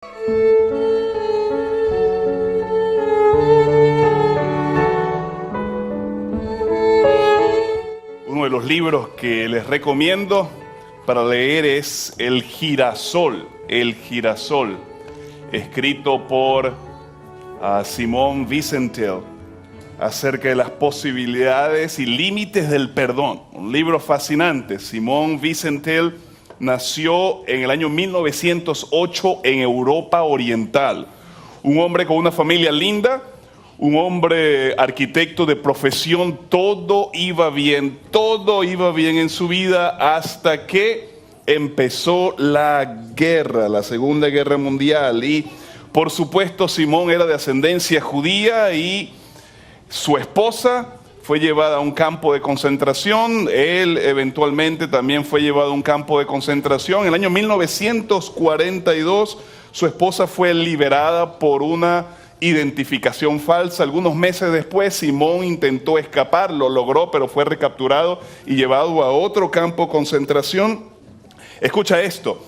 Uno de los libros que les recomiendo para leer es El Girasol, escrito por Simón Wiesenthal, acerca de las posibilidades y límites del perdón. Un libro fascinante. Simón Wiesenthal nació en el año 1908 en Europa Oriental. Un hombre con una familia linda, un hombre arquitecto de profesión. Todo iba bien en su vida hasta que empezó la Segunda Guerra Mundial. Y por supuesto Simón era de ascendencia judía y su esposa fue llevada a un campo de concentración. Él eventualmente también fue llevado a un campo de concentración. En el año 1942 su esposa fue liberada por una identificación falsa. Algunos meses después Simón intentó escapar, lo logró, pero fue recapturado y llevado a otro campo de concentración. Escucha esto: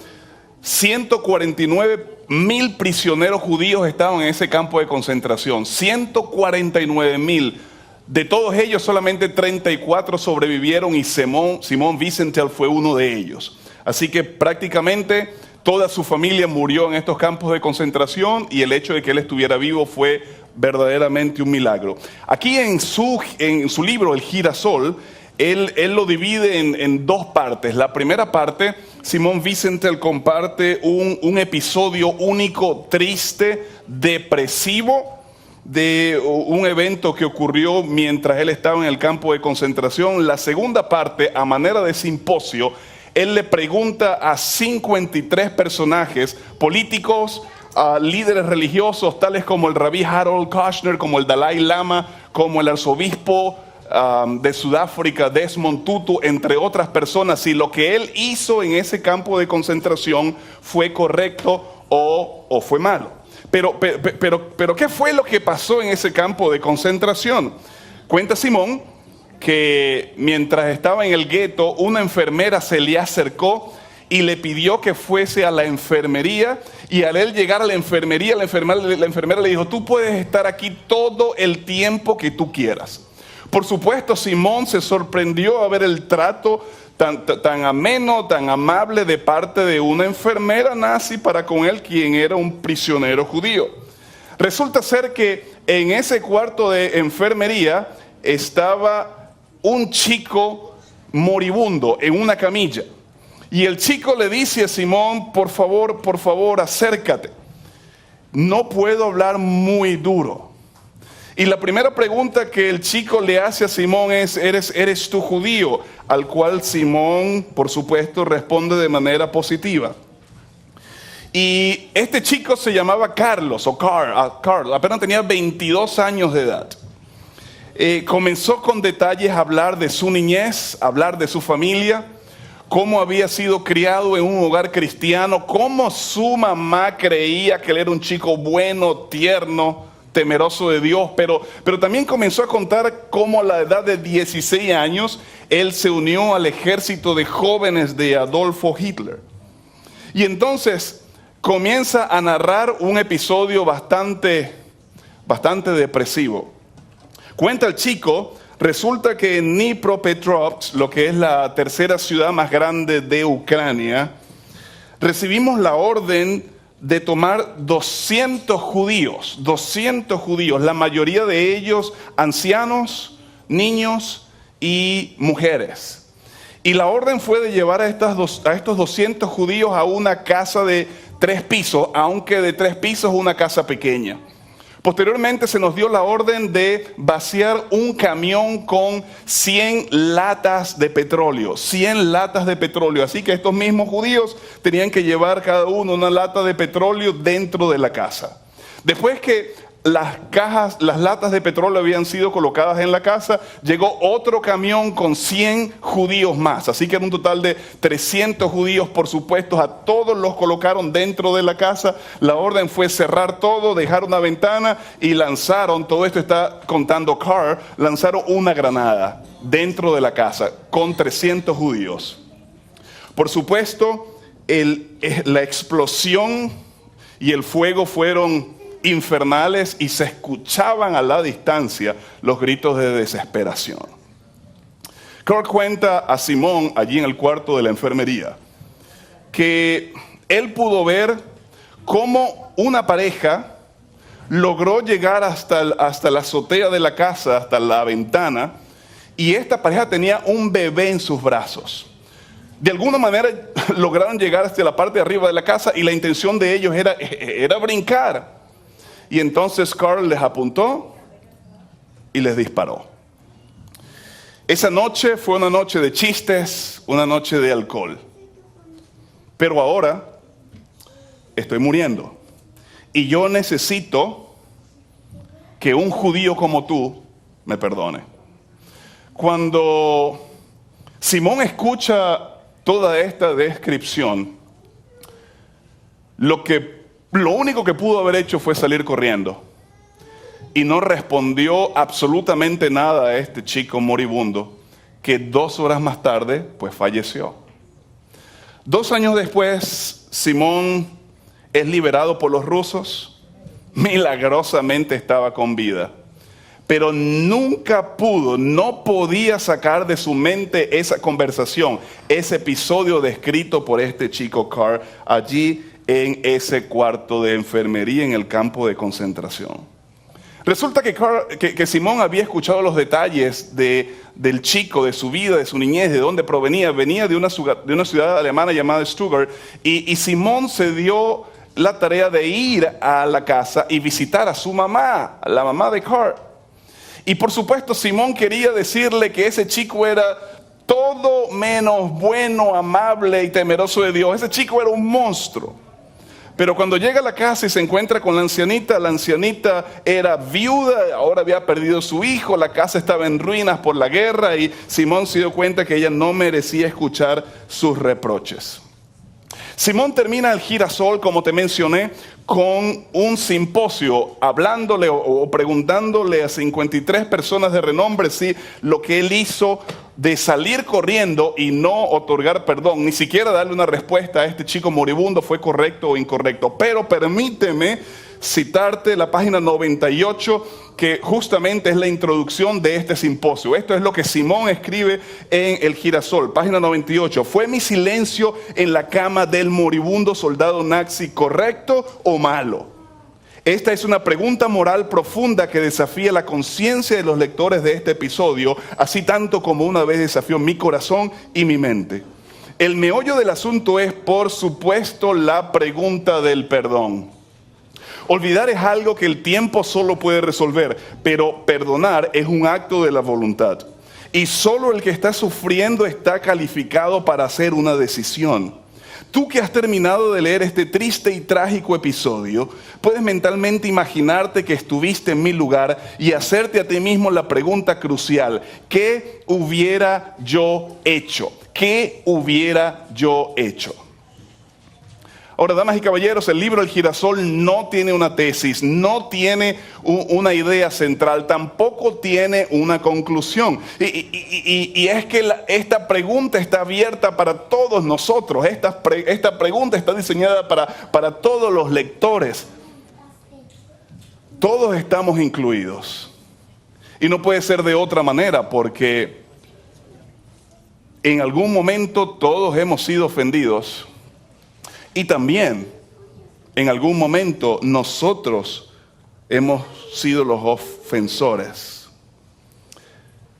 149,000 prisioneros judíos estaban en ese campo de concentración. 149,000. De todos ellos, solamente 34 sobrevivieron y Simón Wiesenthal fue uno de ellos. Así que prácticamente toda su familia murió en estos campos de concentración y el hecho de que él estuviera vivo fue verdaderamente un milagro. Aquí en su libro, El Girasol, él lo divide en dos partes. La primera parte, Simón Wiesenthal comparte un episodio único, triste, depresivo, de un evento que ocurrió mientras él estaba en el campo de concentración. La segunda parte, a manera de simposio, él le pregunta a 53 personajes políticos, a líderes religiosos, tales como el rabí Harold Kushner, como el Dalai Lama, como el arzobispo de Sudáfrica, Desmond Tutu, entre otras personas, si lo que él hizo en ese campo de concentración fue correcto o fue malo. Pero, ¿qué fue lo que pasó en ese campo de concentración? Cuenta Simón que mientras estaba en el gueto, una enfermera se le acercó y le pidió que fuese a la enfermería, y al él llegar a la enfermería, la enfermera le dijo: tú puedes estar aquí todo el tiempo que tú quieras. Por supuesto, Simón se sorprendió a ver el trato tan ameno, tan amable de parte de una enfermera nazi para con él, quien era un prisionero judío. Resulta ser que en ese cuarto de enfermería estaba un chico moribundo en una camilla. Y el chico le dice a Simón: por favor, acércate. No puedo hablar muy duro. Y la primera pregunta que el chico le hace a Simón es: ¿eres tú judío? Al cual Simón, por supuesto, responde de manera positiva. Y este chico se llamaba Carlos, o Carl, apenas tenía 22 años de edad. Comenzó con detalles a hablar de su niñez, a hablar de su familia, cómo había sido criado en un hogar cristiano, cómo su mamá creía que él era un chico bueno, tierno, temeroso de Dios, pero también comenzó a contar cómo a la edad de 16 años él se unió al ejército de jóvenes de Adolfo Hitler. Y entonces comienza a narrar un episodio bastante depresivo. Cuenta el chico: resulta que en Dnipropetrovsk, lo que es la tercera ciudad más grande de Ucrania, recibimos la orden de tomar 200 judíos, la mayoría de ellos ancianos, niños y mujeres. Y la orden fue de llevar a estos 200 judíos a una casa de 3 pisos, aunque de 3 pisos una casa pequeña. Posteriormente se nos dio la orden de vaciar un camión con 100 latas de petróleo. Así que estos mismos judíos tenían que llevar cada uno una lata de petróleo dentro de la casa. Después que las latas de petróleo habían sido colocadas en la casa, llegó otro camión con 100 judíos más. Así que era un total de 300 judíos, por supuesto. A todos los colocaron dentro de la casa. La orden fue cerrar todo, dejar una ventana y lanzaron, todo esto está contando Carl, lanzaron una granada dentro de la casa con 300 judíos. Por supuesto, la explosión y el fuego fueron infernales y se escuchaban a la distancia los gritos de desesperación. Kirk cuenta a Simón allí en el cuarto de la enfermería que él pudo ver cómo una pareja logró llegar hasta la azotea de la casa, hasta la ventana, y esta pareja tenía un bebé en sus brazos. De alguna manera lograron llegar hasta la parte de arriba de la casa y la intención de ellos era brincar. Y entonces Carl les apuntó y les disparó. Esa noche fue una noche de chistes, una noche de alcohol. Pero ahora estoy muriendo. Y yo necesito que un judío como tú me perdone. Cuando Simón escucha toda esta descripción, lo único que pudo haber hecho fue salir corriendo. Y no respondió absolutamente nada a este chico moribundo, que 2 horas más tarde, pues falleció. 2 años después, Simón es liberado por los rusos. Milagrosamente estaba con vida. Pero nunca no podía sacar de su mente esa conversación, ese episodio descrito por este chico Carl allí en ese cuarto de enfermería en el campo de concentración. Resulta que Simón había escuchado los detalles del chico, de su vida, de su niñez, de dónde provenía. Venía de una ciudad alemana llamada Stuttgart, y Simón se dio la tarea de ir a la casa y visitar a su mamá, la mamá de Carl. Y por supuesto Simón quería decirle que ese chico era todo menos bueno, amable y temeroso de Dios. Ese chico era un monstruo. Pero cuando llega a la casa y se encuentra con la ancianita era viuda, ahora había perdido su hijo, la casa estaba en ruinas por la guerra, y Simón se dio cuenta que ella no merecía escuchar sus reproches. Simón termina el girasol, como te mencioné, con un simposio, hablándole o preguntándole a 53 personas de renombre si lo que él hizo de salir corriendo y no otorgar perdón, ni siquiera darle una respuesta a este chico moribundo, fue correcto o incorrecto. Pero permíteme citarte la página 98, que justamente es la introducción de este simposio. Esto es lo que Simón escribe en el girasol, página 98. ¿Fue mi silencio en la cama del moribundo soldado nazi correcto o malo? Esta es una pregunta moral profunda que desafía la conciencia de los lectores de este episodio, así tanto como una vez desafió mi corazón y mi mente. El meollo del asunto es, por supuesto, la pregunta del perdón. Olvidar es algo que el tiempo solo puede resolver, pero perdonar es un acto de la voluntad. Y solo el que está sufriendo está calificado para hacer una decisión. Tú que has terminado de leer este triste y trágico episodio, puedes mentalmente imaginarte que estuviste en mi lugar y hacerte a ti mismo la pregunta crucial: ¿qué hubiera yo hecho? ¿Qué hubiera yo hecho? Ahora, damas y caballeros, el libro El Girasol no tiene una tesis, no tiene una idea central, tampoco tiene una conclusión. Y es que esta pregunta está abierta para todos nosotros. Esta pregunta está diseñada para todos los lectores. Todos estamos incluidos. Y no puede ser de otra manera, porque en algún momento todos hemos sido ofendidos. Y también, en algún momento, nosotros hemos sido los ofensores.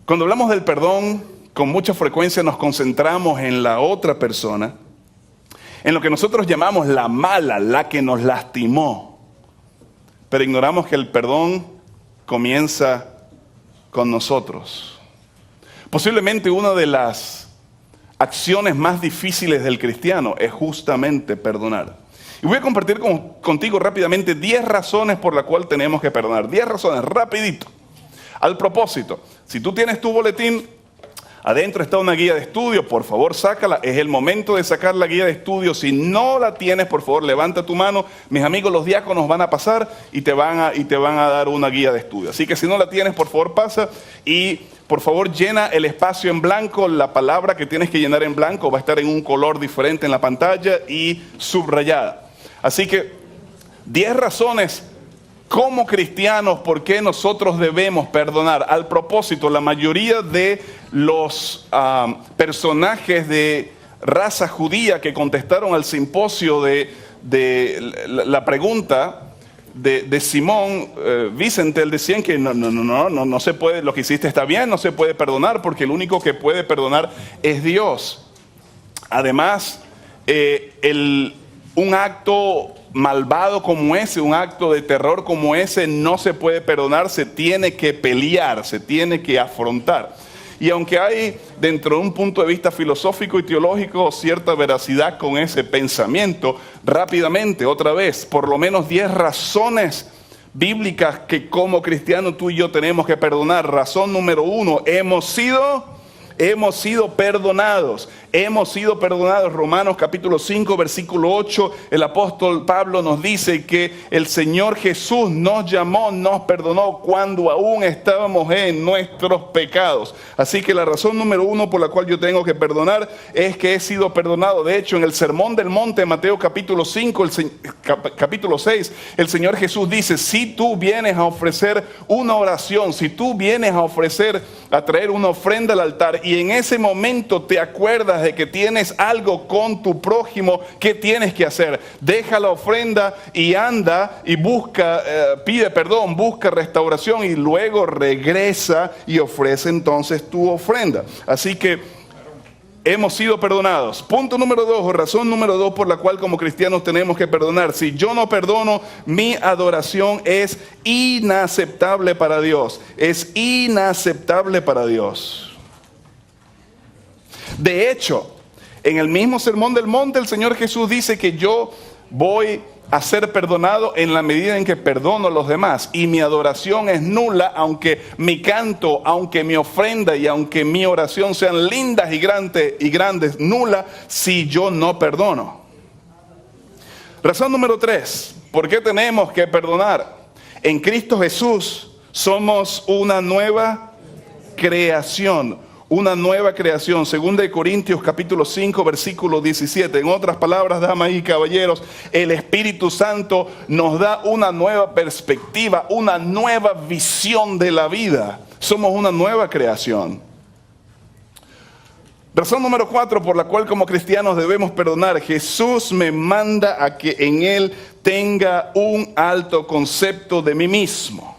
Cuando hablamos del perdón, con mucha frecuencia nos concentramos en la otra persona, en lo que nosotros llamamos la mala, la que nos lastimó. Pero ignoramos que el perdón comienza con nosotros. Posiblemente una de las acciones más difíciles del cristiano es justamente perdonar. Y voy a compartir contigo rápidamente 10 razones por las cuales tenemos que perdonar. 10 razones, rapidito. Al propósito, si tú tienes tu boletín, adentro está una guía de estudio, por favor sácala. Es el momento de sacar la guía de estudio. Si no la tienes, por favor levanta tu mano. Mis amigos los diáconos van a pasar y te van a dar una guía de estudio. Así que si no la tienes, por favor pasa y por favor llena el espacio en blanco. La palabra que tienes que llenar en blanco va a estar en un color diferente en la pantalla y subrayada. Así que 10 razones como cristianos por qué nosotros debemos perdonar. Al propósito, la mayoría de los personajes de raza judía que contestaron al simposio de la pregunta de Simón Wiesenthal decían que no se puede, lo que hiciste está bien, no se puede perdonar porque el único que puede perdonar es Dios. Además, un acto malvado como ese, un acto de terror como ese, no se puede perdonar, se tiene que pelear, se tiene que afrontar. Y aunque hay dentro de un punto de vista filosófico y teológico cierta veracidad con ese pensamiento, rápidamente, otra vez, por lo menos 10 razones bíblicas que como cristianos tú y yo tenemos que perdonar. Razón número 1, hemos sido perdonados. Hemos sido perdonados. Romanos capítulo 5, versículo 8, el apóstol Pablo nos dice que el Señor Jesús nos llamó, nos perdonó cuando aún estábamos en nuestros pecados. Así que la razón número 1 por la cual yo tengo que perdonar es que he sido perdonado. De hecho, en el Sermón del Monte, Mateo capítulo 5, capítulo 6, el Señor Jesús dice, si tú vienes a ofrecer una oración, si tú vienes a traer una ofrenda al altar y en ese momento te acuerdas de que tienes algo con tu prójimo, ¿qué tienes que hacer? Deja la ofrenda y anda y busca, pide perdón, busca restauración y luego regresa y ofrece entonces tu ofrenda. Así que hemos sido perdonados. Punto número 2, o razón número 2 por la cual como cristianos tenemos que perdonar. Si yo no perdono, mi adoración es inaceptable para Dios. Es inaceptable para Dios. De hecho, en el mismo Sermón del Monte, el Señor Jesús dice que yo voy a ser perdonado en la medida en que perdono a los demás. Y mi adoración es nula, aunque mi canto, aunque mi ofrenda y aunque mi oración sean lindas y grandes, nula si yo no perdono. Razón número 3, ¿por qué tenemos que perdonar? En Cristo Jesús somos una nueva creación. Una nueva creación, 2 Corintios capítulo 5 versículo 17. En otras palabras, damas y caballeros, el Espíritu Santo nos da una nueva perspectiva, una nueva visión de la vida. Somos una nueva creación. Razón número 4 por la cual como cristianos debemos perdonar. Jesús me manda a que en Él tenga un alto concepto de mí mismo.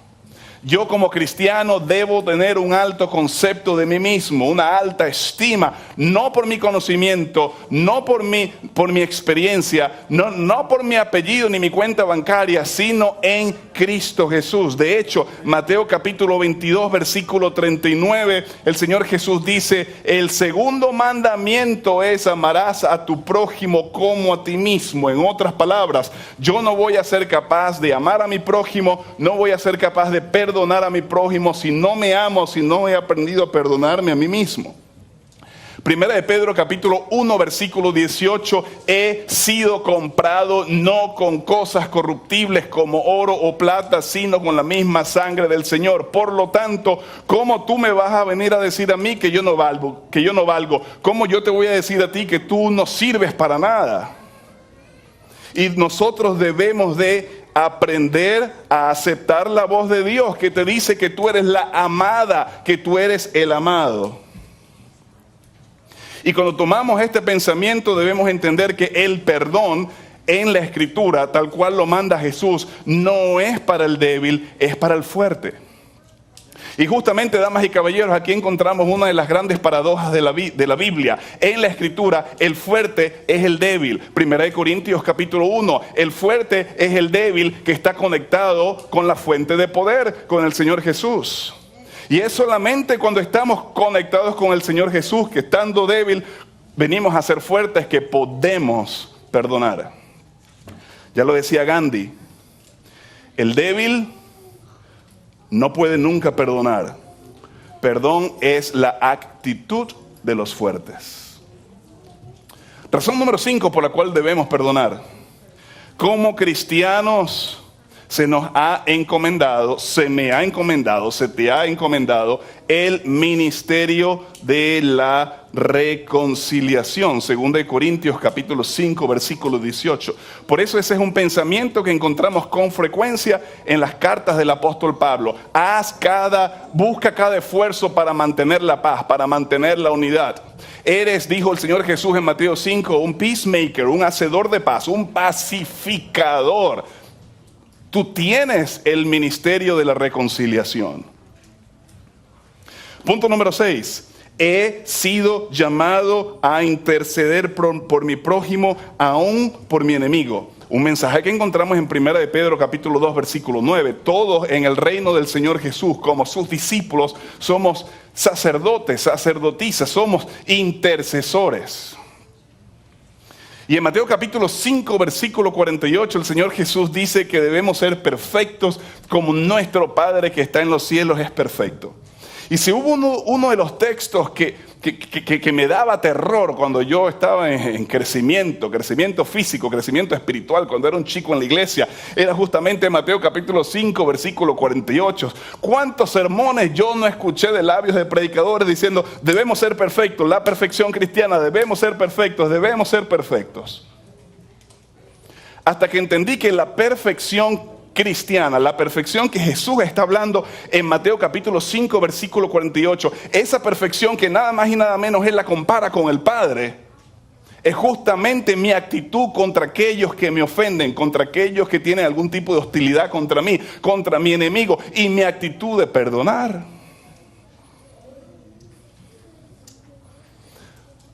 Yo como cristiano debo tener un alto concepto de mí mismo, una alta estima, no por mi conocimiento, no por mi experiencia, no por mi apellido ni mi cuenta bancaria, sino en Cristo Jesús. De hecho, Mateo capítulo 22, versículo 39, el Señor Jesús dice, el segundo mandamiento es amarás a tu prójimo como a ti mismo. En otras palabras, yo no voy a ser capaz de amar a mi prójimo, no voy a ser capaz de perdonar a mi prójimo si no me amo, si no he aprendido a perdonarme a mí mismo. Primera de Pedro capítulo 1 versículo 18, he sido comprado no con cosas corruptibles como oro o plata, sino con la misma sangre del Señor. Por lo tanto, ¿cómo tú me vas a venir a decir a mí que yo no valgo? ¿Cómo yo te voy a decir a ti que tú no sirves para nada? Y nosotros debemos de aprender a aceptar la voz de Dios que te dice que tú eres la amada, que tú eres el amado. Y cuando tomamos este pensamiento debemos entender que el perdón en la Escritura, tal cual lo manda Jesús, no es para el débil, es para el fuerte. Y justamente, damas y caballeros, aquí encontramos una de las grandes paradojas de la Biblia. En la Escritura, el fuerte es el débil. Primera de Corintios capítulo 1, el fuerte es el débil que está conectado con la fuente de poder, con el Señor Jesús. Y es solamente cuando estamos conectados con el Señor Jesús, que estando débil, venimos a ser fuertes, que podemos perdonar. Ya lo decía Gandhi, el débil no puede nunca perdonar. Perdón es la actitud de los fuertes. Razón número 5 por la cual debemos perdonar. Como cristianos se nos ha encomendado, se me ha encomendado, se te ha encomendado el ministerio de la reconciliación. 2 Corintios capítulo 5, versículo 18. Por eso ese es un pensamiento que encontramos con frecuencia en las cartas del apóstol Pablo. Busca cada esfuerzo para mantener la paz, para mantener la unidad. Eres, dijo el Señor Jesús en Mateo 5, un peacemaker, un hacedor de paz, un pacificador. Tú tienes el ministerio de la reconciliación. Punto número 6. He sido llamado a interceder por mi prójimo, aún por mi enemigo. Un mensaje que encontramos en 1 de Pedro capítulo 2 versículo 9. Todos en el reino del Señor Jesús, como sus discípulos, somos sacerdotes, sacerdotisas, somos intercesores. Y en Mateo capítulo 5 versículo 48 el Señor Jesús dice que debemos ser perfectos como nuestro Padre que está en los cielos es perfecto. Y si hubo uno de los textos que me daba terror cuando yo estaba en crecimiento físico, crecimiento espiritual, cuando era un chico en la iglesia, era justamente Mateo capítulo 5, versículo 48. ¿Cuántos sermones yo no escuché de labios de predicadores diciendo, debemos ser perfectos, la perfección cristiana, debemos ser perfectos, debemos ser perfectos? Hasta que entendí que la perfección cristiana, la perfección que Jesús está hablando en Mateo capítulo 5 versículo 48, esa perfección que nada más y nada menos Él la compara con el Padre, es justamente mi actitud contra aquellos que me ofenden, contra aquellos que tienen algún tipo de hostilidad contra mí, contra mi enemigo, y mi actitud de perdonar.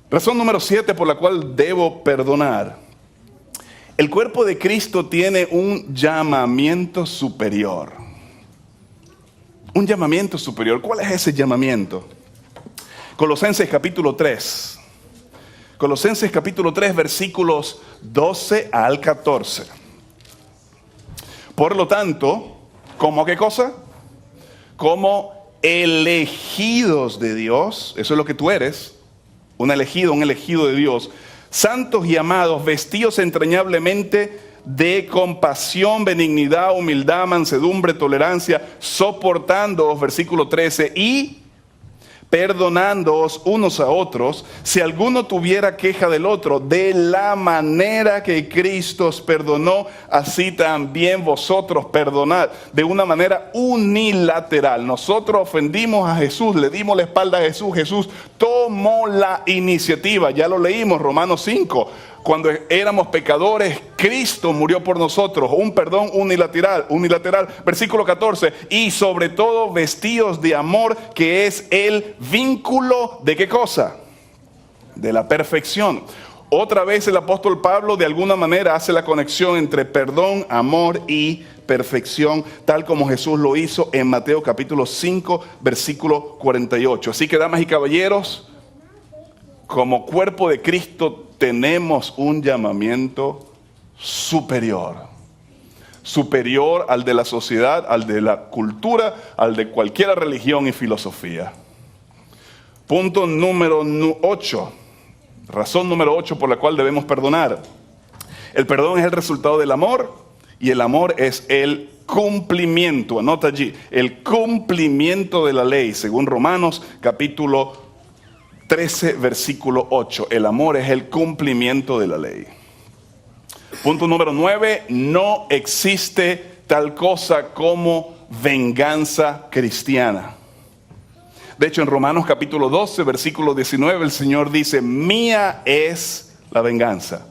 Razón número 7 por la cual debo perdonar. El cuerpo de Cristo tiene un llamamiento superior. Un llamamiento superior. ¿Cuál es ese llamamiento? Colosenses capítulo 3. Colosenses capítulo 3, versículos 12 al 14. Por lo tanto, ¿cómo qué cosa? Como elegidos de Dios, eso es lo que tú eres, un elegido de Dios, santos y amados, vestidos entrañablemente de compasión, benignidad, humildad, mansedumbre, tolerancia, soportándoos, versículo 13, y perdonándoos unos a otros, si alguno tuviera queja del otro, de la manera que Cristo os perdonó, así también vosotros perdonad, de una manera unilateral. Nosotros ofendimos a Jesús, le dimos la espalda a Jesús, Jesús tomó la iniciativa, ya lo leímos, Romanos 5, cuando éramos pecadores, Cristo murió por nosotros, un perdón unilateral, versículo 14, y sobre todo vestidos de amor, que es el vínculo de ¿qué cosa? De la perfección. Otra vez el apóstol Pablo de alguna manera hace la conexión entre perdón, amor y perfección, tal como Jesús lo hizo en Mateo capítulo 5, versículo 48. Así que, damas y caballeros, como cuerpo de Cristo tenemos un llamamiento superior. Superior al de la sociedad, al de la cultura, al de cualquier religión y filosofía. Punto número 8. Razón número 8 por la cual debemos perdonar. El perdón es el resultado del amor y el amor es el cumplimiento. Anota allí, el cumplimiento de la ley, según Romanos capítulo 13, versículo 8. El amor es el cumplimiento de la ley. Punto número 9. No existe tal cosa como venganza cristiana. De hecho, en Romanos capítulo 12, versículo 19, el Señor dice, mía es la venganza.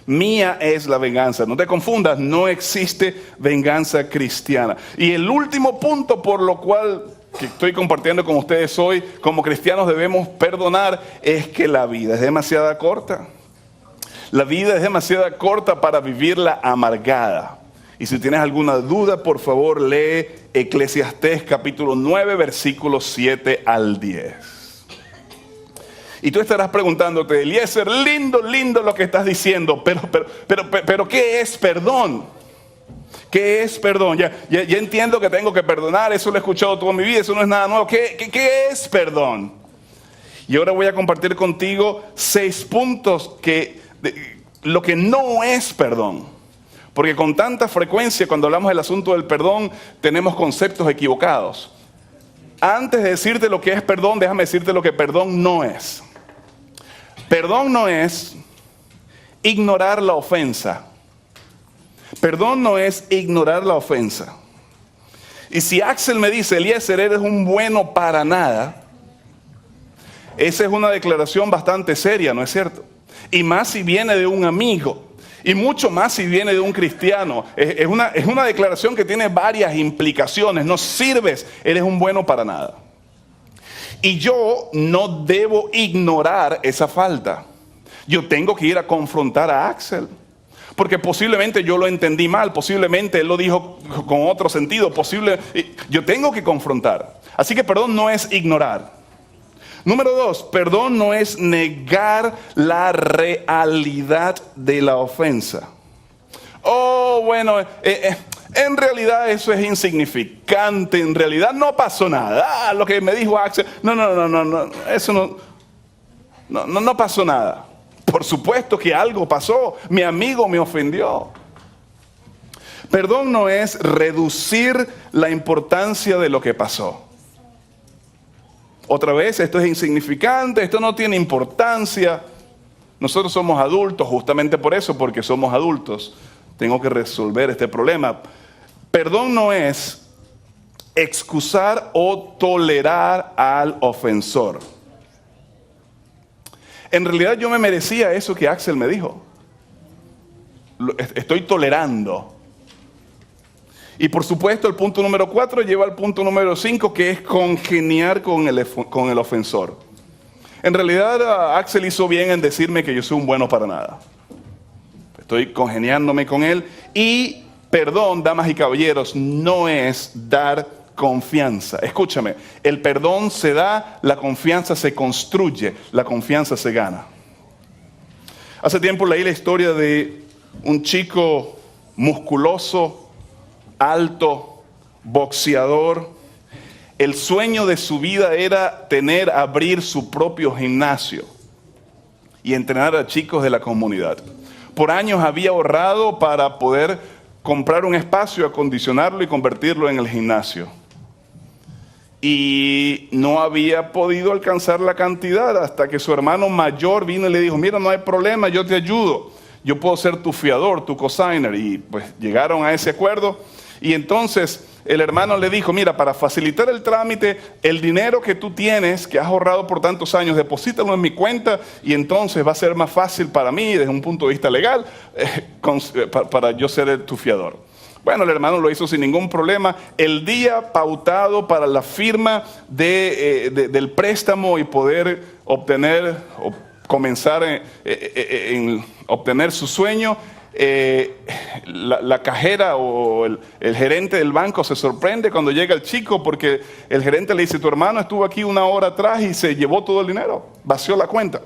Mía es la venganza. No te confundas, no existe venganza cristiana. Y el último punto por lo cual que estoy compartiendo con ustedes hoy, como cristianos debemos perdonar, es que la vida es demasiado corta. La vida es demasiado corta para vivirla amargada. Y si tienes alguna duda, por favor, lee Eclesiastés capítulo 9, versículos 7 al 10. Y tú estarás preguntándote, Eliezer, lindo lo que estás diciendo, pero ¿qué es perdón? ¿Qué es perdón? Ya entiendo que tengo que perdonar, eso lo he escuchado toda mi vida, eso no es nada nuevo. ¿Qué es perdón? Y ahora voy a compartir contigo 6 puntos lo que no es perdón. Porque con tanta frecuencia cuando hablamos del asunto del perdón tenemos conceptos equivocados. Antes de decirte lo que es perdón, déjame decirte lo que perdón no es. Perdón no es ignorar la ofensa. Perdón no es ignorar la ofensa. Y si Axel me dice, Eliezer, eres un bueno para nada, esa es una declaración bastante seria, ¿no es cierto? Y más si viene de un amigo. Y mucho más si viene de un cristiano. Es una declaración que tiene varias implicaciones. No sirves, eres un bueno para nada. Y yo no debo ignorar esa falta. Yo tengo que ir a confrontar a Axel. Porque posiblemente yo lo entendí mal, posiblemente él lo dijo con otro sentido, yo tengo que confrontar. Así que perdón no es ignorar. Número 2, perdón no es negar la realidad de la ofensa. Oh, bueno, en realidad eso es insignificante, en realidad no pasó nada. Lo que me dijo Axel, no, eso no pasó nada. Por supuesto que algo pasó, mi amigo me ofendió. Perdón no es reducir la importancia de lo que pasó. Otra vez, esto es insignificante, esto no tiene importancia. Nosotros somos adultos, justamente por eso, porque somos adultos. Tengo que resolver este problema. Perdón no es excusar o tolerar al ofensor. En realidad yo me merecía eso que Axel me dijo. Estoy tolerando. Y por supuesto el punto número 4 lleva al punto número 5, que es congeniar con el ofensor. En realidad Axel hizo bien en decirme que yo soy un bueno para nada. Estoy congeniándome con él. Y perdón, damas y caballeros, no es dar confianza. Escúchame, el perdón se da, la confianza se construye, la confianza se gana. Hace tiempo leí la historia de un chico musculoso, alto, boxeador. El sueño de su vida era abrir su propio gimnasio y entrenar a chicos de la comunidad. Por años había ahorrado para poder comprar un espacio, acondicionarlo y convertirlo en el gimnasio. Y no había podido alcanzar la cantidad hasta que su hermano mayor vino y le dijo, mira, no hay problema, yo te ayudo. Yo puedo ser tu fiador, tu cosigner. Y pues llegaron a ese acuerdo. Y entonces el hermano le dijo, mira, para facilitar el trámite, el dinero que tú tienes, que has ahorrado por tantos años, deposítalo en mi cuenta y entonces va a ser más fácil para mí, desde un punto de vista legal, para yo ser tu fiador. Bueno, el hermano lo hizo sin ningún problema. El día pautado para la firma del préstamo y poder obtener o comenzar en obtener su sueño, la cajera o el gerente del banco se sorprende cuando llega el chico, porque el gerente le dice, tu hermano estuvo aquí una hora atrás y se llevó todo el dinero, vació la cuenta.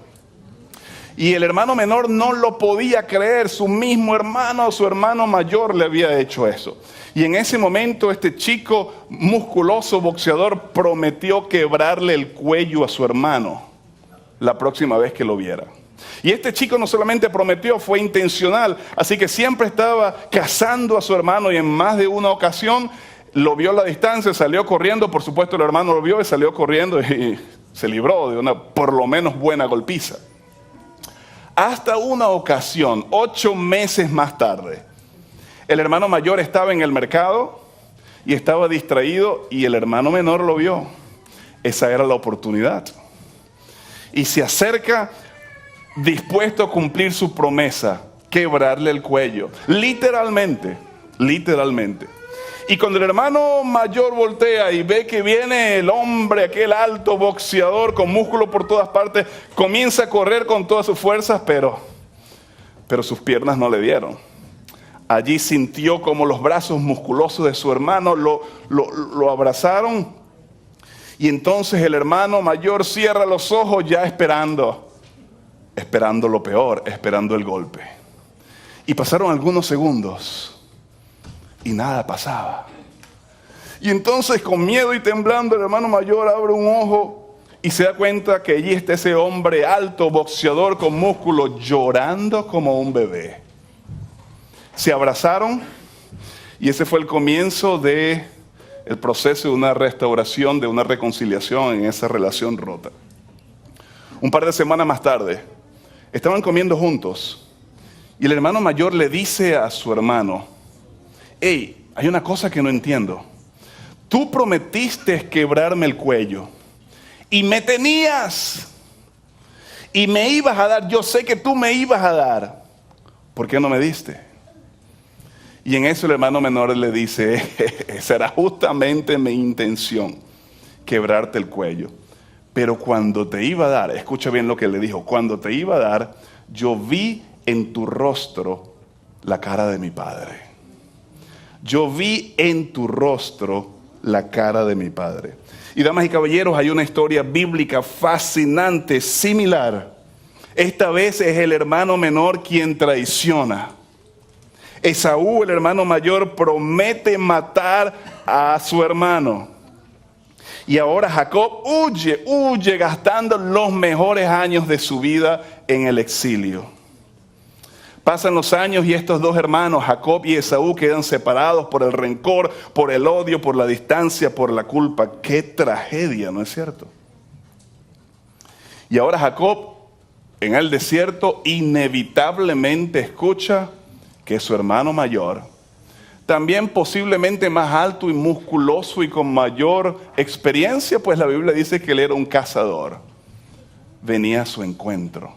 Y el hermano menor no lo podía creer, su mismo hermano, su hermano mayor le había hecho eso. Y en ese momento este chico musculoso boxeador prometió quebrarle el cuello a su hermano la próxima vez que lo viera. Y este chico no solamente prometió, fue intencional. Así que siempre estaba cazando a su hermano y en más de una ocasión lo vio a la distancia, salió corriendo. Por supuesto el hermano lo vio y salió corriendo y se libró de una por lo menos buena golpiza. Hasta una ocasión, 8 meses más tarde, el hermano mayor estaba en el mercado y estaba distraído y el hermano menor lo vio. Esa era la oportunidad. Y se acerca dispuesto a cumplir su promesa, quebrarle el cuello. Literalmente. Y cuando el hermano mayor voltea y ve que viene el hombre, aquel alto boxeador con músculo por todas partes, comienza a correr con todas sus fuerzas, pero sus piernas no le dieron. Allí sintió como los brazos musculosos de su hermano lo abrazaron. Y entonces el hermano mayor cierra los ojos ya esperando lo peor, esperando el golpe. Y pasaron algunos segundos y nada pasaba. Y entonces con miedo y temblando el hermano mayor abre un ojo y se da cuenta que allí está ese hombre alto, boxeador con músculo, llorando como un bebé. se abrazaron y ese fue el comienzo del proceso de una restauración, de una reconciliación en esa relación rota. Un par de semanas más tarde, estaban comiendo juntos y el hermano mayor le dice a su hermano: hey, hay una cosa que no entiendo. Tú prometiste quebrarme el cuello y me tenías y me ibas a dar. Yo sé que tú me ibas a dar. ¿Por qué no me diste? Y en eso el hermano menor le dice: esa era justamente mi intención, quebrarte el cuello. Pero cuando te iba a dar, escucha bien lo que le dijo, cuando te iba a dar, yo vi en tu rostro la cara de mi padre. Yo vi en tu rostro la cara de mi padre. Y damas y caballeros, hay una historia bíblica fascinante, similar. Esta vez es el hermano menor quien traiciona. Esaú, el hermano mayor, promete matar a su hermano. Y ahora Jacob huye gastando los mejores años de su vida en el exilio. Pasan los años y estos dos hermanos, Jacob y Esaú, quedan separados por el rencor, por el odio, por la distancia, por la culpa. ¡Qué tragedia!, ¿no es cierto? Y ahora Jacob, en el desierto, inevitablemente escucha que su hermano mayor, también posiblemente más alto y musculoso y con mayor experiencia, pues la Biblia dice que él era un cazador, venía a su encuentro.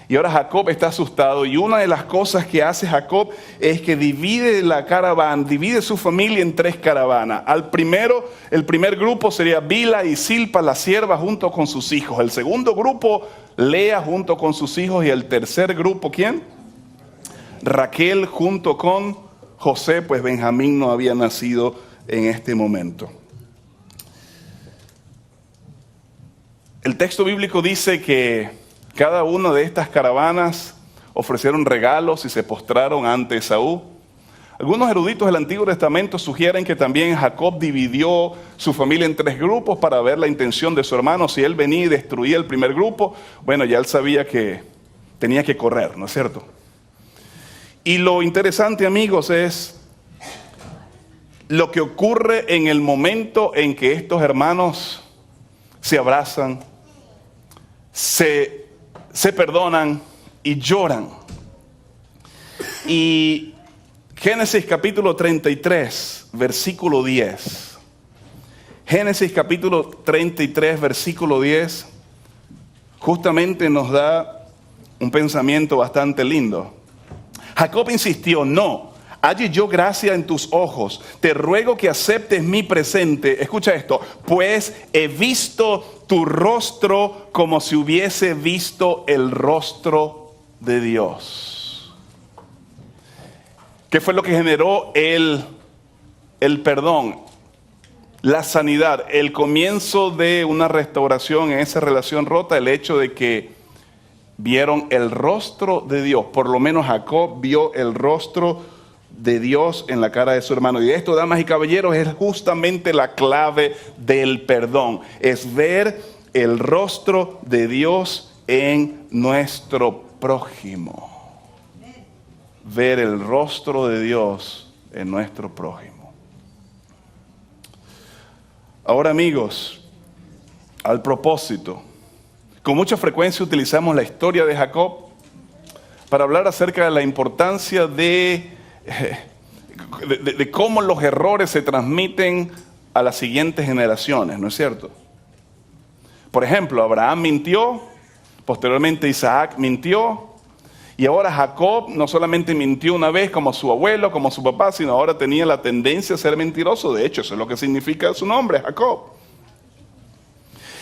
Y ahora Jacob está asustado y una de las cosas que hace Jacob es que divide la caravana, divide su familia en 3 caravanas. El primer grupo sería Bilha y Zilpa, la sierva, junto con sus hijos. El segundo grupo, Lea junto con sus hijos. Y el tercer grupo, ¿quién? Raquel junto con José, pues Benjamín no había nacido en este momento. El texto bíblico dice que cada una de estas caravanas ofrecieron regalos y se postraron ante Esaú. Algunos eruditos del Antiguo Testamento sugieren que también Jacob dividió su familia en 3 grupos para ver la intención de su hermano. Si él venía y destruía el primer grupo, bueno, ya él sabía que tenía que correr, ¿no es cierto? Y lo interesante, amigos, es lo que ocurre en el momento en que estos hermanos se abrazan, se perdonan y lloran. Y Génesis capítulo 33, versículo 10. Génesis capítulo 33, versículo 10, justamente nos da un pensamiento bastante lindo. Jacob insistió: no, halle yo gracia en tus ojos, te ruego que aceptes mi presente. Escucha esto: pues he visto tu rostro como si hubiese visto el rostro de Dios. ¿Qué fue lo que generó el perdón? La sanidad, el comienzo de una restauración en esa relación rota, el hecho de que vieron el rostro de Dios. Por lo menos Jacob vio el rostro de Dios en la cara de su hermano. Y esto, damas y caballeros, es justamente la clave del perdón. Es ver el rostro de Dios en nuestro prójimo. Ver el rostro de Dios en nuestro prójimo. Ahora, amigos, al propósito, con mucha frecuencia utilizamos la historia de Jacob para hablar acerca de la importancia de cómo los errores se transmiten a las siguientes generaciones, ¿no es cierto? Por ejemplo, Abraham mintió, posteriormente Isaac mintió, y ahora Jacob no solamente mintió una vez como su abuelo, como su papá, sino ahora tenía la tendencia a ser mentiroso. De hecho, eso es lo que significa su nombre, Jacob.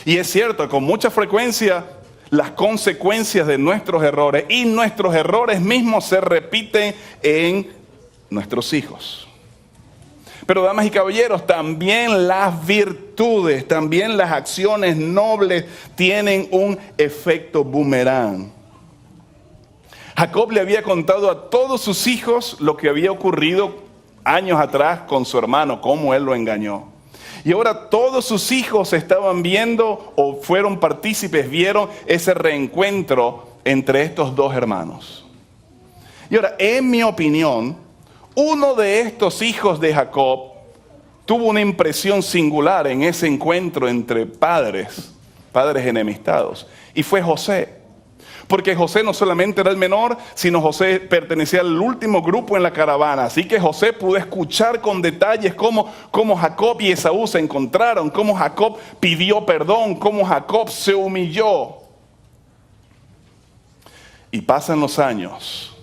Y es cierto, con mucha frecuencia las consecuencias de nuestros errores y nuestros errores mismos se repiten en nuestros hijos. Pero, damas y caballeros, también las virtudes, también las acciones nobles tienen un efecto boomerang. Jacob le había contado a todos sus hijos lo que había ocurrido años atrás con su hermano, cómo él lo engañó. Y ahora todos sus hijos estaban viendo o fueron partícipes, vieron ese reencuentro entre estos dos hermanos. Y ahora, en mi opinión, uno de estos hijos de Jacob tuvo una impresión singular en ese encuentro entre padres enemistados, y fue José. Porque José no solamente era el menor, sino José pertenecía al último grupo en la caravana. Así que José pudo escuchar con detalles cómo Jacob y Esaú se encontraron, cómo Jacob pidió perdón, cómo Jacob se humilló. Y pasan los años.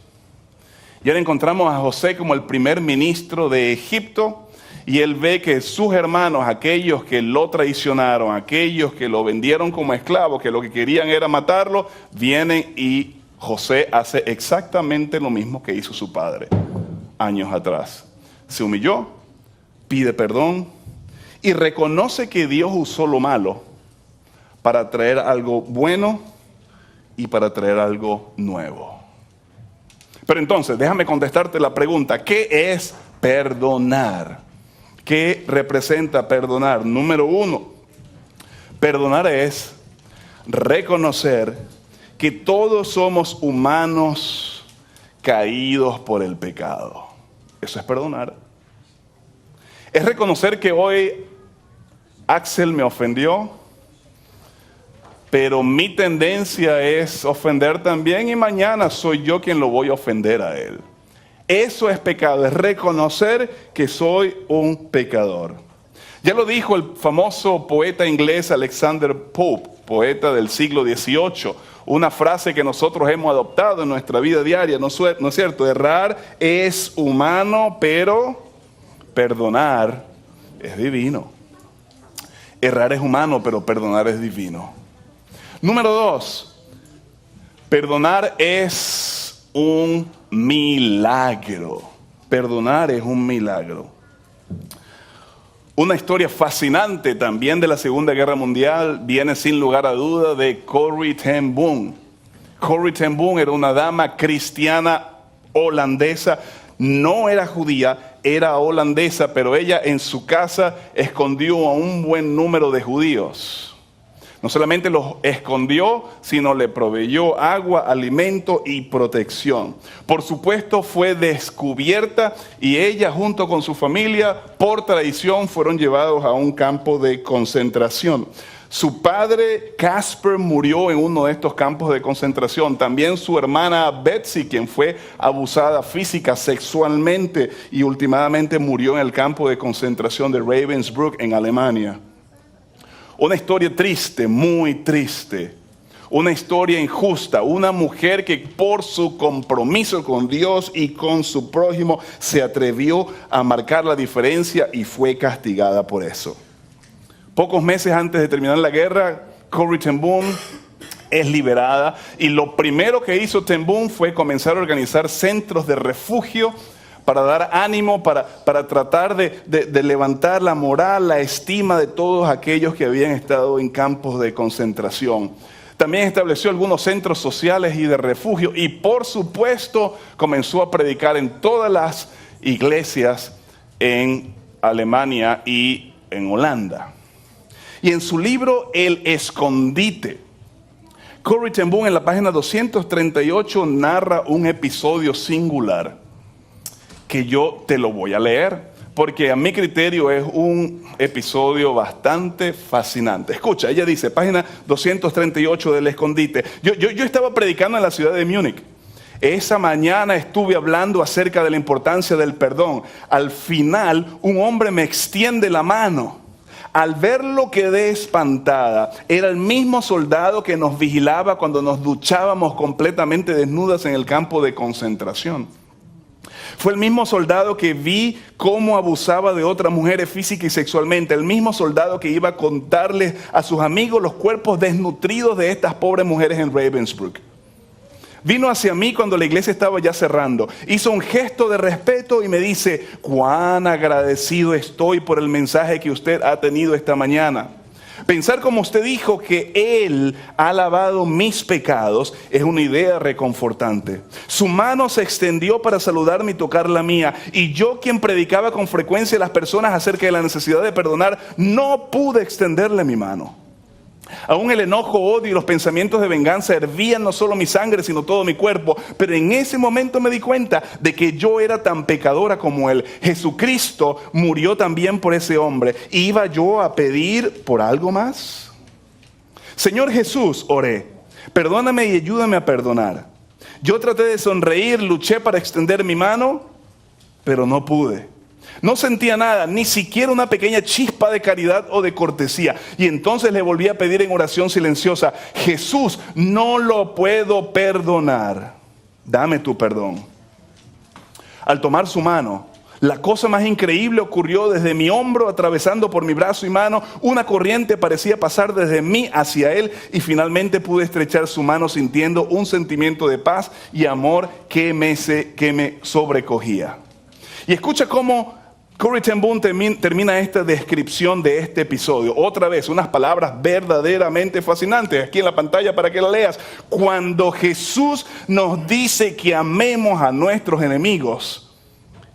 Y ahora encontramos a José como el primer ministro de Egipto. Y él ve que sus hermanos, aquellos que lo traicionaron, aquellos que lo vendieron como esclavo, que lo que querían era matarlo, vienen y José hace exactamente lo mismo que hizo su padre años atrás. Se humilló, pide perdón y reconoce que Dios usó lo malo para traer algo bueno y para traer algo nuevo. Pero entonces, déjame contestarte la pregunta, ¿qué es perdonar? ¿Qué representa perdonar? Número 1, perdonar es reconocer que todos somos humanos caídos por el pecado. Eso es perdonar. Es reconocer que hoy Axel me ofendió, pero mi tendencia es ofender también y mañana soy yo quien lo voy a ofender a él. Eso es pecado, es reconocer que soy un pecador. Ya lo dijo el famoso poeta inglés Alexander Pope, poeta del siglo XVIII. Una frase que nosotros hemos adoptado en nuestra vida diaria, ¿no es cierto? Errar es humano, pero perdonar es divino. Errar es humano, pero perdonar es divino. Número 2, perdonar es un milagro. Perdonar es un milagro. Una historia fascinante también de la Segunda Guerra Mundial viene sin lugar a duda de Corrie ten Boom. Corrie ten Boom era una dama cristiana holandesa, no era judía, era holandesa, pero ella en su casa escondió a un buen número de judíos. No solamente los escondió, sino le proveyó agua, alimento y protección. Por supuesto, fue descubierta y ella junto con su familia, por traición, fueron llevados a un campo de concentración. Su padre, Casper, murió en uno de estos campos de concentración. También su hermana Betsy, quien fue abusada física, sexualmente y últimamente murió en el campo de concentración de Ravensbrück en Alemania. Una historia triste, muy triste. Una historia injusta. Una mujer que por su compromiso con Dios y con su prójimo se atrevió a marcar la diferencia y fue castigada por eso. Pocos meses antes de terminar la guerra, Corrie ten Boom es liberada. Y lo primero que hizo ten Boom fue comenzar a organizar centros de refugio para dar ánimo, para tratar de levantar la moral, la estima de todos aquellos que habían estado en campos de concentración. También estableció algunos centros sociales y de refugio y por supuesto comenzó a predicar en todas las iglesias en Alemania y en Holanda. Y en su libro El Escondite, Corrie ten Boom en la página 238 narra un episodio singular que yo te lo voy a leer, porque a mi criterio es un episodio bastante fascinante. Escucha, ella dice, página 238 del Escondite. Yo estaba predicando en la ciudad de Múnich. Esa mañana estuve hablando acerca de la importancia del perdón. Al final, un hombre me extiende la mano. Al verlo quedé espantada. Era el mismo soldado que nos vigilaba cuando nos duchábamos completamente desnudas en el campo de concentración. Fue el mismo soldado que vi cómo abusaba de otras mujeres física y sexualmente. El mismo soldado que iba a contarles a sus amigos los cuerpos desnutridos de estas pobres mujeres en Ravensbrück. Vino hacia mí cuando la iglesia estaba ya cerrando. Hizo un gesto de respeto y me dice, cuán agradecido estoy por el mensaje que usted ha tenido esta mañana. Pensar como usted dijo que Él ha lavado mis pecados es una idea reconfortante. Su mano se extendió para saludarme y tocar la mía. Y yo, quien predicaba con frecuencia a las personas acerca de la necesidad de perdonar, no pude extenderle mi mano. Aún el enojo, odio y los pensamientos de venganza hervían no solo mi sangre, sino todo mi cuerpo. Pero en ese momento me di cuenta de que yo era tan pecadora como él. Jesucristo murió también por ese hombre. ¿Iba yo a pedir por algo más? Señor Jesús, oré, perdóname y ayúdame a perdonar. Yo traté de sonreír, luché para extender mi mano, pero no pude. No sentía nada, ni siquiera una pequeña chispa de caridad o de cortesía. Y entonces le volví a pedir en oración silenciosa: Jesús, no lo puedo perdonar. Dame tu perdón. Al tomar su mano, la cosa más increíble ocurrió. Desde mi hombro, atravesando por mi brazo y mano, una corriente parecía pasar desde mí hacia él, y finalmente pude estrechar su mano sintiendo un sentimiento de paz y amor que me sobrecogía. Y escucha cómo Corrie ten Boom termina esta descripción de este episodio. Otra vez, unas palabras verdaderamente fascinantes aquí en la pantalla para que la leas. Cuando Jesús nos dice que amemos a nuestros enemigos,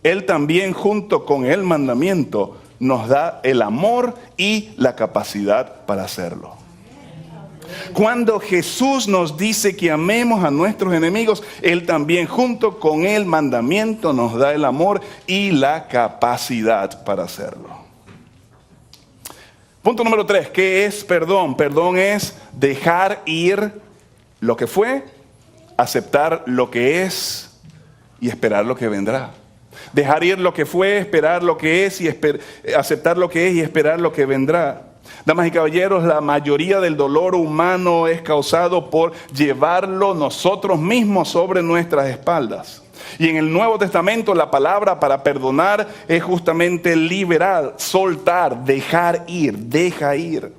Él también, junto con el mandamiento, nos da el amor y la capacidad para hacerlo. Cuando Jesús nos dice que amemos a nuestros enemigos, Él también, junto con el mandamiento, nos da el amor y la capacidad para hacerlo. Punto número 3, ¿qué es perdón? Perdón es dejar ir lo que fue, aceptar lo que es y esperar lo que vendrá. Dejar ir lo que fue, esperar lo que es y aceptar lo que es y esperar lo que vendrá. Damas y caballeros, la mayoría del dolor humano es causado por llevarlo nosotros mismos sobre nuestras espaldas. Y en el Nuevo Testamento la palabra para perdonar es justamente liberar, soltar, dejar ir, deja ir.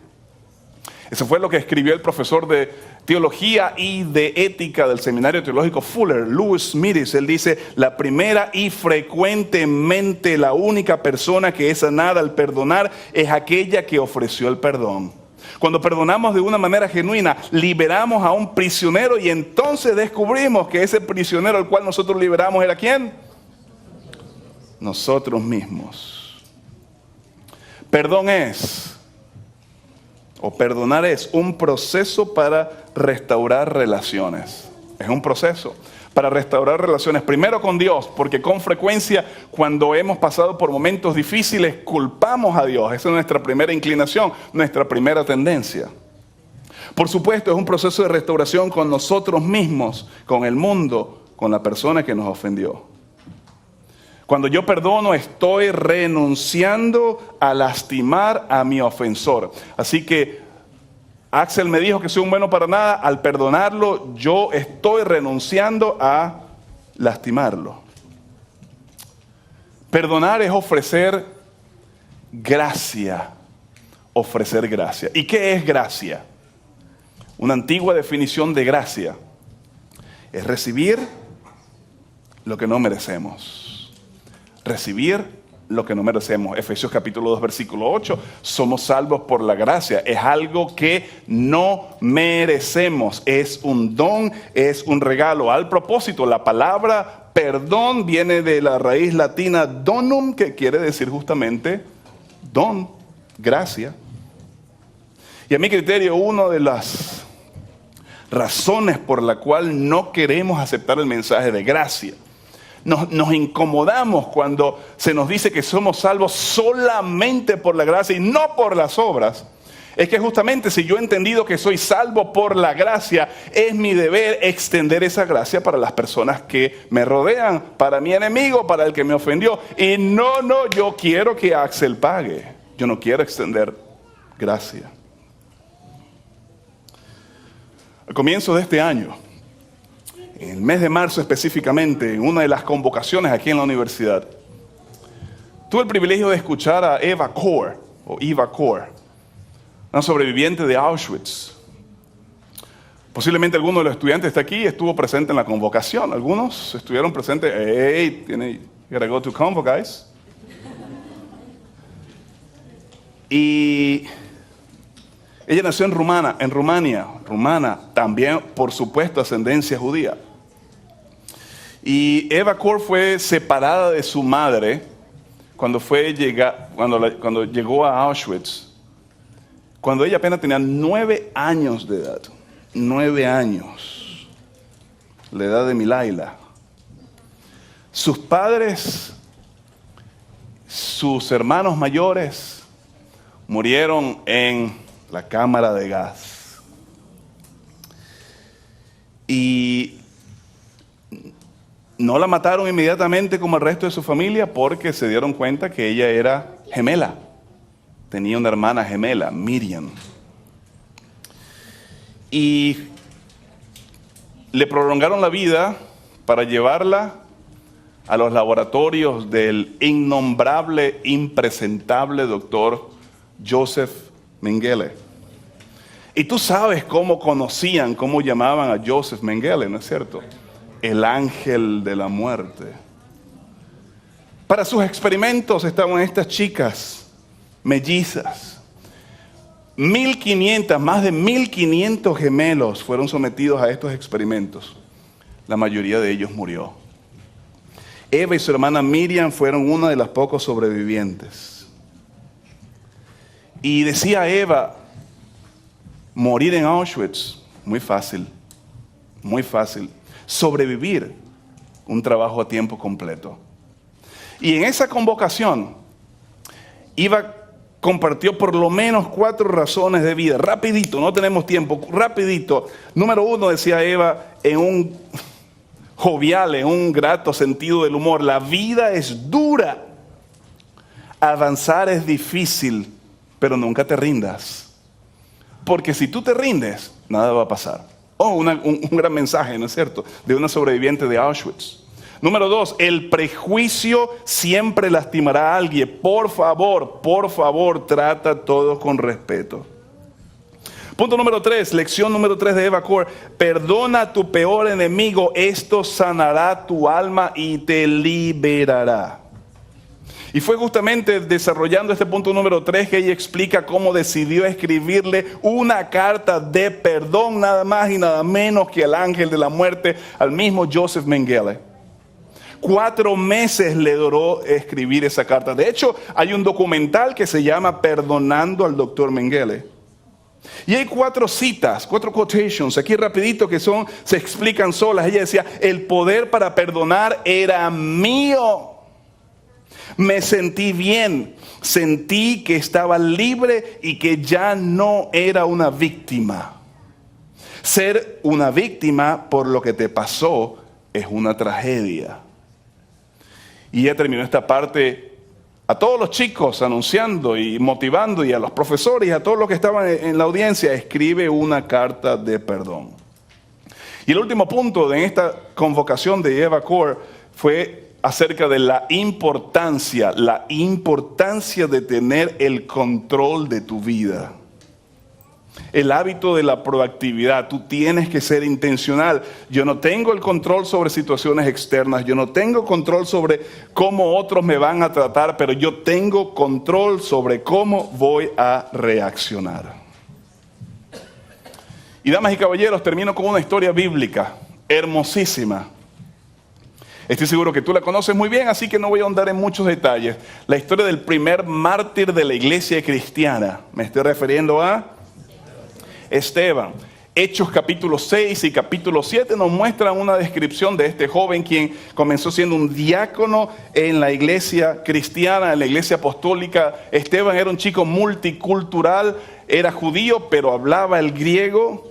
Eso fue lo que escribió el profesor de teología y de ética del Seminario Teológico Fuller, Lewis Smithies. Él dice: la primera y frecuentemente la única persona que es sanada al perdonar es aquella que ofreció el perdón. Cuando perdonamos de una manera genuina, liberamos a un prisionero, y entonces descubrimos que ese prisionero al cual nosotros liberamos era ¿quién? Nosotros mismos. Perdonar es un proceso para restaurar relaciones. Es un proceso para restaurar relaciones, primero con Dios, porque con frecuencia cuando hemos pasado por momentos difíciles culpamos a Dios. Esa es nuestra primera inclinación, nuestra primera tendencia. Por supuesto, es un proceso de restauración con nosotros mismos, con el mundo, con la persona que nos ofendió. Cuando yo perdono, estoy renunciando a lastimar a mi ofensor. Así que Axel me dijo que soy un bueno para nada. Al perdonarlo, yo estoy renunciando a lastimarlo. Perdonar es ofrecer gracia. Ofrecer gracia. ¿Y qué es gracia? Una antigua definición de gracia es recibir lo que no merecemos. Recibir lo que no merecemos. Efesios capítulo 2, versículo 8. Somos salvos por la gracia. Es algo que no merecemos. Es un don, es un regalo. Al propósito, la palabra perdón viene de la raíz latina donum, que quiere decir justamente don, gracia. Y a mi criterio, una de las razones por la cual no queremos aceptar el mensaje de gracia, nos incomodamos cuando se nos dice que somos salvos solamente por la gracia y no por las obras. Es que justamente si yo he entendido que soy salvo por la gracia, es mi deber extender esa gracia para las personas que me rodean, para mi enemigo, para el que me ofendió. Y no, yo quiero que Axel pague. Yo no quiero extender gracia. Al comienzo de este año, en el mes de marzo específicamente, en una de las convocaciones aquí en la universidad, tuve el privilegio de escuchar a Eva Kor, una sobreviviente de Auschwitz. Posiblemente alguno de los estudiantes está aquí y estuvo presente en la convocación. Algunos estuvieron presentes. Hey, you gotta go to convo, guys. Y ella nació en Rumania, también por supuesto ascendencia judía. Y Eva Kor fue separada de su madre cuando llegó a Auschwitz, cuando ella apenas tenía 9 años de edad. 9 años. La edad de Milaila. Sus padres, sus hermanos mayores, murieron en la cámara de gas. Y no la mataron inmediatamente como el resto de su familia porque se dieron cuenta que ella era gemela. Tenía una hermana gemela, Miriam. Y le prolongaron la vida para llevarla a los laboratorios del innombrable, impresentable doctor Joseph Mengele. Y tú sabes cómo conocían, cómo llamaban a Joseph Mengele, ¿no es cierto? El ángel de la muerte. Para sus experimentos estaban estas chicas mellizas. 1.500, más de 1.500 gemelos fueron sometidos a estos experimentos. La mayoría de ellos murió. Eva y su hermana Miriam fueron una de las pocos sobrevivientes. Y decía Eva, morir en Auschwitz, muy fácil, muy fácil. Sobrevivir, un trabajo a tiempo completo. Y en esa convocación, Eva compartió por lo menos 4 razones de vida. Rapidito, no tenemos tiempo, rapidito. Número 1, decía Eva, en un jovial, en un grato sentido del humor: la vida es dura, avanzar es difícil, pero nunca te rindas. Porque si tú te rindes, nada va a pasar. Un gran mensaje, ¿no es cierto?, de una sobreviviente de Auschwitz. Número 2, el prejuicio siempre lastimará a alguien. Por favor, trata todo con respeto. Punto número 3, lección número 3 de Eva Core: perdona a tu peor enemigo, esto sanará tu alma y te liberará. Y fue justamente desarrollando este punto número 3 que ella explica cómo decidió escribirle una carta de perdón, nada más y nada menos que al ángel de la muerte, al mismo Joseph Mengele. 4 meses le duró escribir esa carta. De hecho, hay un documental que se llama Perdonando al Dr. Mengele. Y hay 4 citas, 4 quotations, aquí rapidito, que se explican solas. Ella decía: el poder para perdonar era mío. Me sentí bien, sentí que estaba libre y que ya no era una víctima. Ser una víctima por lo que te pasó es una tragedia. Y ella terminó esta parte a todos los chicos anunciando y motivando, y a los profesores y a todos los que estaban en la audiencia: escribe una carta de perdón. Y el último punto de esta convocación de Eva Core fue acerca de la importancia de tener el control de tu vida. El hábito de la proactividad. Tú tienes que ser intencional. Yo no tengo el control sobre situaciones externas. Yo no tengo control sobre cómo otros me van a tratar, pero yo tengo control sobre cómo voy a reaccionar. Y damas y caballeros, termino con una historia bíblica hermosísima. Estoy seguro que tú la conoces muy bien, así que no voy a ahondar en muchos detalles. La historia del primer mártir de la iglesia cristiana. Me estoy refiriendo a Esteban. Hechos capítulo 6 y capítulo 7 nos muestran una descripción de este joven quien comenzó siendo un diácono en la iglesia cristiana, en la iglesia apostólica. Esteban era un chico multicultural, era judío pero hablaba el griego.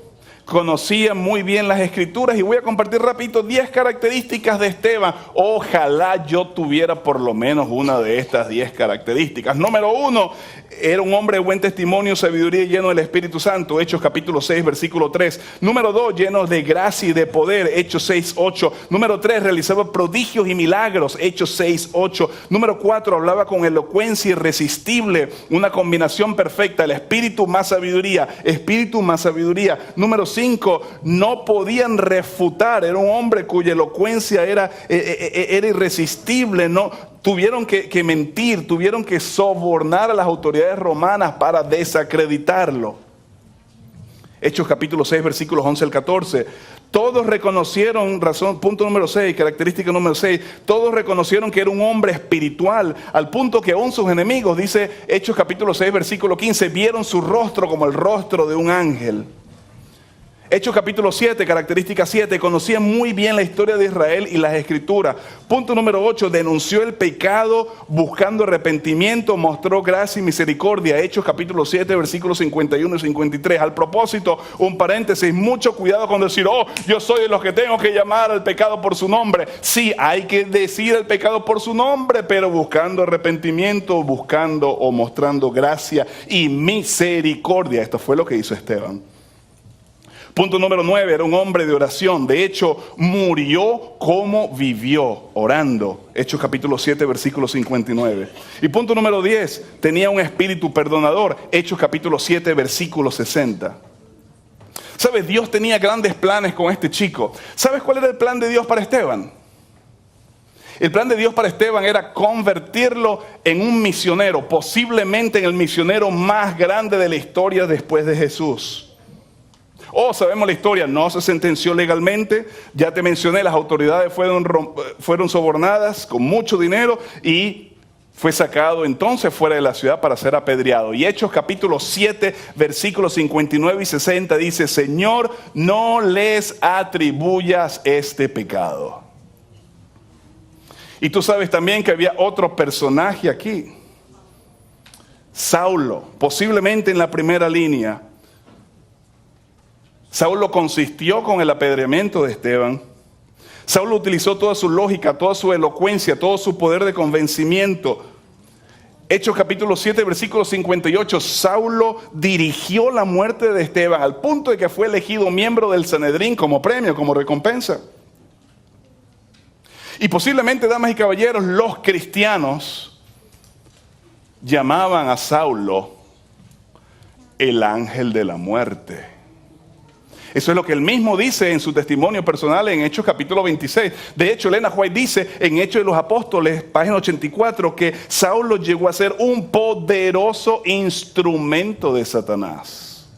Conocía muy bien las escrituras, y voy a compartir rapidito 10 características de Esteban. Ojalá yo tuviera por lo menos una de estas 10 características. Número 1, era un hombre de buen testimonio, sabiduría y lleno del Espíritu Santo. Hechos capítulo 6, versículo 3. Número 2, lleno de gracia y de poder. Hechos 6, 8. Número 3, realizaba prodigios y milagros. Hechos 6, 8. Número 4, hablaba con elocuencia irresistible. Una combinación perfecta, el Espíritu más sabiduría. Espíritu más sabiduría. Número 5, no podían refutar. Era un hombre cuya elocuencia era irresistible. No, tuvieron que mentir, tuvieron que sobornar a las autoridades romanas para desacreditarlo. Hechos capítulo 6, versículos 11 al 14. Todos reconocieron, punto número 6, característica número 6, todos reconocieron que era un hombre espiritual, al punto que aún sus enemigos, dice Hechos capítulo 6, versículo 15, vieron su rostro como el rostro de un ángel. Hechos capítulo 7, característica 7, conocía muy bien la historia de Israel y las escrituras. Punto número 8, denunció el pecado buscando arrepentimiento, mostró gracia y misericordia. Hechos capítulo 7, versículos 51 y 53. Al propósito, un paréntesis, mucho cuidado con decir, yo soy de los que tengo que llamar al pecado por su nombre. Sí, hay que decir el pecado por su nombre, pero buscando arrepentimiento, buscando o mostrando gracia y misericordia. Esto fue lo que hizo Esteban. Punto número 9, era un hombre de oración. De hecho, murió como vivió, orando. Hechos capítulo 7, versículo 59. Y punto número 10, tenía un espíritu perdonador. Hechos capítulo 7, versículo 60. ¿Sabes? Dios tenía grandes planes con este chico. ¿Sabes cuál era el plan de Dios para Esteban? El plan de Dios para Esteban era convertirlo en un misionero, posiblemente en el misionero más grande de la historia después de Jesús. Sabemos la historia, no se sentenció legalmente, ya te mencioné, las autoridades fueron sobornadas con mucho dinero y fue sacado entonces fuera de la ciudad para ser apedreado. Y Hechos capítulo 7, versículos 59 y 60 dice, Señor, no les atribuyas este pecado. Y tú sabes también que había otro personaje aquí, Saulo, posiblemente en la primera línea. Saulo consistió con el apedreamiento de Esteban. Saulo utilizó toda su lógica, toda su elocuencia, todo su poder de convencimiento. Hechos capítulo 7, versículo 58. Saulo dirigió la muerte de Esteban al punto de que fue elegido miembro del Sanedrín como premio, como recompensa. Y posiblemente, damas y caballeros, los cristianos llamaban a Saulo el ángel de la muerte. Eso es lo que él mismo dice en su testimonio personal en Hechos capítulo 26. De hecho, Elena White dice en Hechos de los Apóstoles, página 84, que Saulo llegó a ser un poderoso instrumento de Satanás.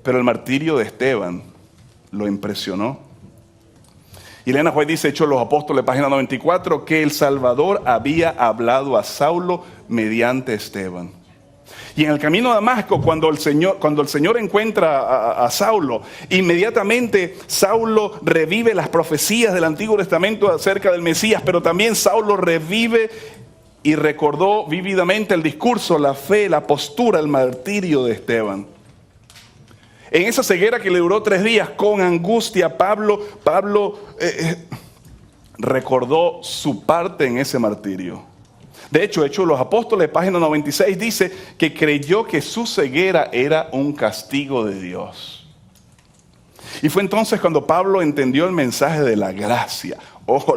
Pero el martirio de Esteban lo impresionó. Y Elena White dice, Hechos de los Apóstoles, página 94, que el Salvador había hablado a Saulo mediante Esteban. Y en el camino a Damasco, cuando el Señor encuentra a Saulo, inmediatamente Saulo revive las profecías del Antiguo Testamento acerca del Mesías, pero también Saulo revive y recordó vívidamente el discurso, la fe, la postura, el martirio de Esteban. En esa ceguera que le duró 3 días, con angustia, Pablo recordó su parte en ese martirio. De hecho, Hechos de los Apóstoles, página 96, dice que creyó que su ceguera era un castigo de Dios. Y fue entonces cuando Pablo entendió el mensaje de la gracia.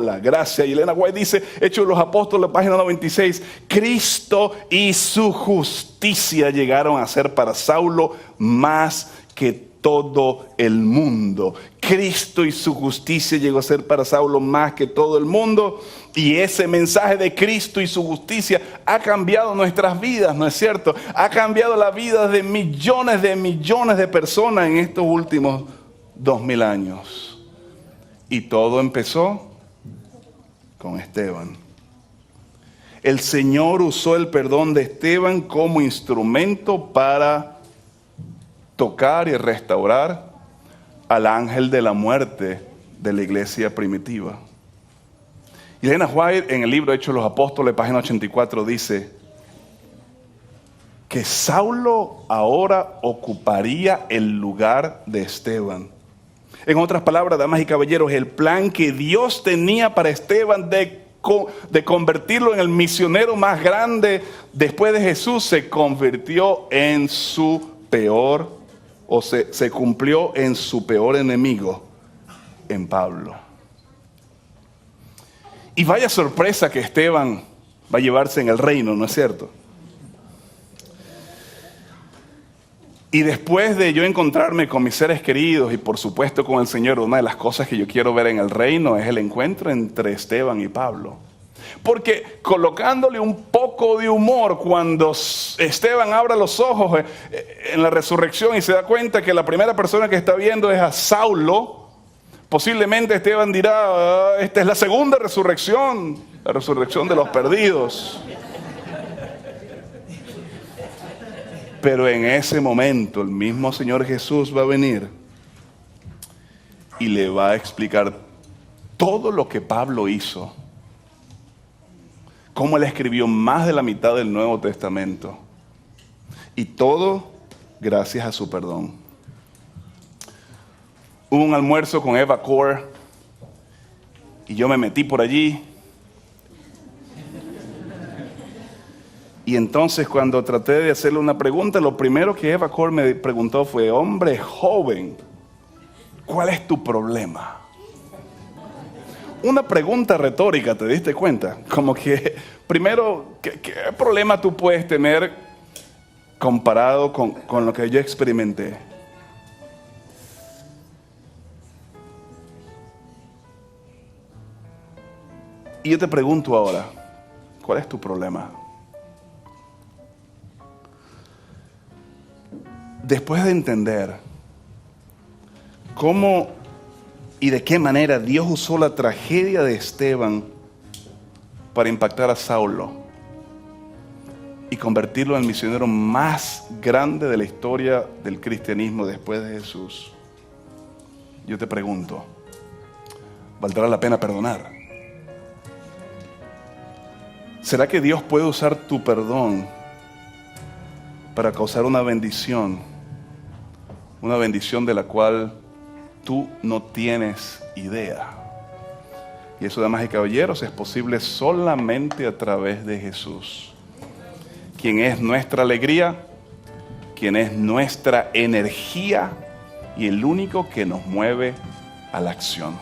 La gracia. Y Elena White dice, Hechos de los Apóstoles, página 96, Cristo y su justicia llegaron a ser para Saulo más que todo el mundo. Cristo y su justicia llegó a ser para Saulo más que todo el mundo. Y ese mensaje de Cristo y su justicia ha cambiado nuestras vidas, ¿no es cierto? Ha cambiado la vida de millones de personas en estos últimos 2000 años. Y todo empezó con Esteban. El Señor usó el perdón de Esteban como instrumento para tocar y restaurar al ángel de la muerte de la iglesia primitiva. Y Elena White en el libro Hechos de los Apóstoles, página 84, dice que Saulo ahora ocuparía el lugar de Esteban. En otras palabras, damas y caballeros, el plan que Dios tenía para Esteban de convertirlo en el misionero más grande después de Jesús se convirtió en su peor, se cumplió en su peor enemigo, en Pablo. Y vaya sorpresa que Esteban va a llevarse en el reino, ¿no es cierto? Y después de yo encontrarme con mis seres queridos y por supuesto con el Señor, una de las cosas que yo quiero ver en el reino es el encuentro entre Esteban y Pablo. Porque colocándole un poco de humor, cuando Esteban abre los ojos en la resurrección y se da cuenta que la primera persona que está viendo es a Saulo, posiblemente Esteban dirá, esta es la segunda resurrección, la resurrección de los perdidos. Pero en ese momento el mismo Señor Jesús va a venir y le va a explicar todo lo que Pablo hizo, cómo él escribió más de la mitad del Nuevo Testamento, y todo gracias a su perdón. Hubo un almuerzo con Eva Core y yo me metí por allí. Y entonces cuando traté de hacerle una pregunta, lo primero que Eva Core me preguntó fue, hombre joven, ¿cuál es tu problema? Una pregunta retórica, ¿te diste cuenta? Como que, primero, ¿qué problema tú puedes tener comparado con lo que yo experimenté? Y yo te pregunto ahora, ¿cuál es tu problema? Después de entender cómo y de qué manera Dios usó la tragedia de Esteban para impactar a Saulo y convertirlo en el misionero más grande de la historia del cristianismo después de Jesús, yo te pregunto, ¿valdrá la pena perdonar? ¿Será que Dios puede usar tu perdón para causar una bendición de la cual tú no tienes idea? Y eso, damas y caballeros, es posible solamente a través de Jesús, quien es nuestra alegría, quien es nuestra energía y el único que nos mueve a la acción.